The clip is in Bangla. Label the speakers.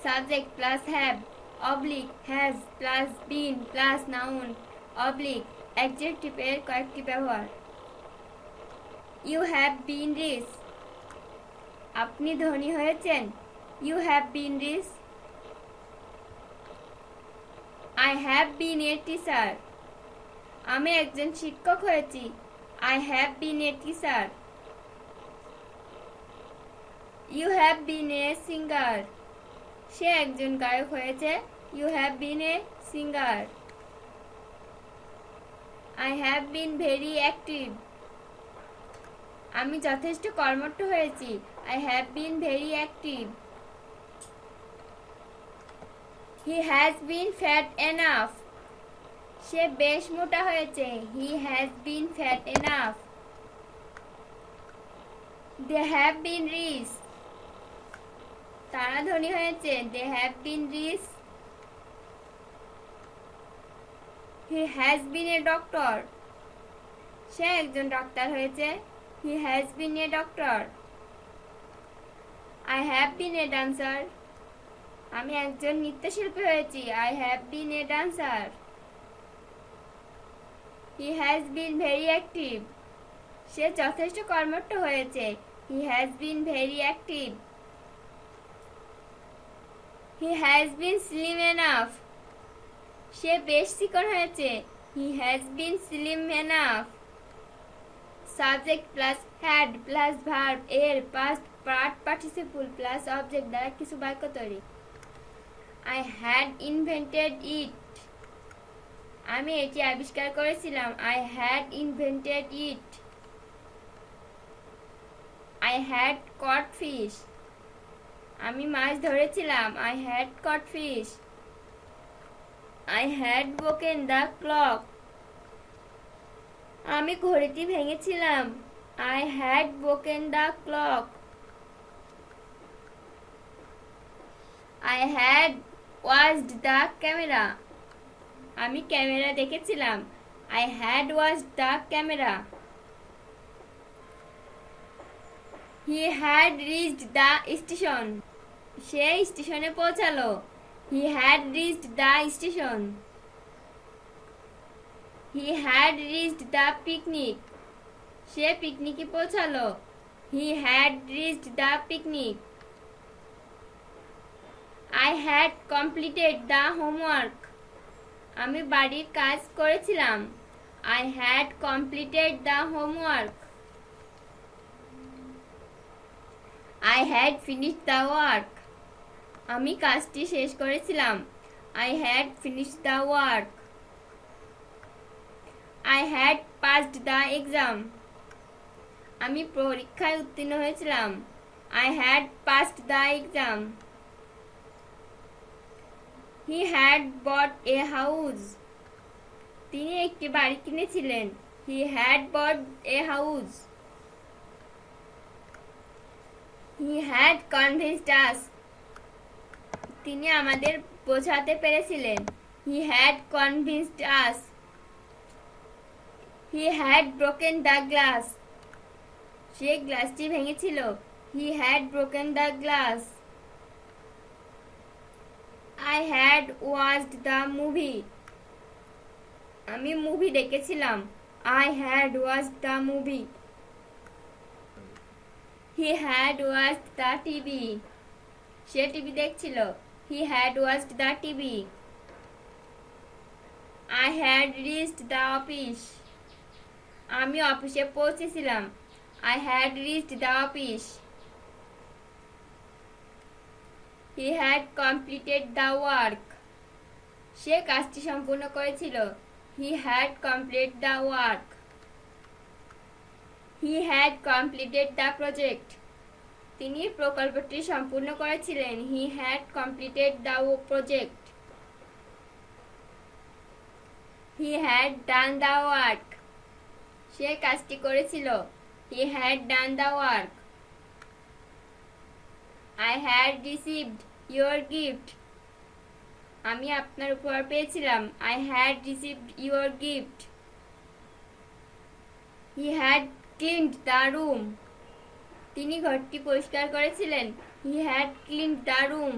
Speaker 1: Subject plus have oblique has plus been plus noun oblique অ্যাডজেক্টিভের কয়েকটি ব্যবহার। ইউ হ্যাভ বিন রিচ, আপনি ধনী হয়েছেন। You have been rich. I have been a teacher, আমি একজন শিক্ষক হয়েছি। I have been a teacher. You have been a singer, সে একজন গায়ক হয়েছে। You have been a singer. I have been very active, আমি যথেষ্ট কর্মঠ হয়েছি। I have been very active. He has been fat enough, সে বেশ মোটা হয়েছে। He has been fat enough. They have been rich, তারা ধনী হয়েছে। They have been rich. He has been a doctor, সে একজন ডাক্তার হয়েছে। He has been a doctor. I have been a dancer, আমি একজন নৃত্যশিল্পী হয়েছি। I have been a dancer. He has been very active, সে যথেষ্ট কর্মঠ হয়েছে। He has been very active. He has been slim enough, সে বেশ চিকন হয়েছে। He has been slim enough. Subject plus had plus verb এর পাস্ট পার্টিসিপল প্লাস অবজেক্ট দ্বারা কিছু বাক্য তৈরি। আই হ্যাড ইনভেন্টেড ইট, আমি এটি আবিষ্কার করেছিলাম। I had invented it. I had caught fish, আমি মাছ ধরেছিলাম। I had caught fish. I had broken the clock, আমি ঘড়িটি ভেঙেছিলাম। I had broken the clock. I had watched the camera, আমি ক্যামেরা দেখেছিলাম। I had watched the camera. He had reached the station, সে স্টেশনে পৌঁছালো। He had reached the station. He had reached the picnic, সে পিকনিকে পৌঁছালো। He had reached the picnic. I had completed the homework, আমি বাড়ির কাজ করেছিলাম। I had completed the homework. I had finished the work, আমি কাজটি শেষ করেছিলাম। I had finished the work. I had passed the exam, আমি পরীক্ষায় উত্তীর্ণ হয়েছিলাম। I had passed the exam. He had bought a house, তিনি একটি বাড়ি কিনেছিলেন। He had bought a house. He had convinced us, তিনি আমাদের বোঝাতে পেরেছিলেন। He had convinced us. He had broken the glass, সে গ্লাসটি ভেঙেছিল। He had broken the glass. I had watched the movie, আমি মুভি দেখেছিলাম। I had watched the movie. He had watched the TV, সে টিভি দেখছিল। He had watched the TV. I had reached the office, আমি অফিসে পৌঁছেছিলাম। I had reached the office. He had completed the work, সে কাজটি সম্পূর্ণ করেছিল। He had completed the work. He had completed the project, তিনি প্রকল্পটি সম্পূর্ণ করেছিলেন। He had completed the project. He had done the work, সে কাজটি করেছিল। He had done the work. I had received your gift, আমি আপনার উপহার পেয়েছিলাম। I had received your gift. He had cleaned the room, তিনি ঘরটি পরিষ্কার করেছিলেন। He had cleaned the room.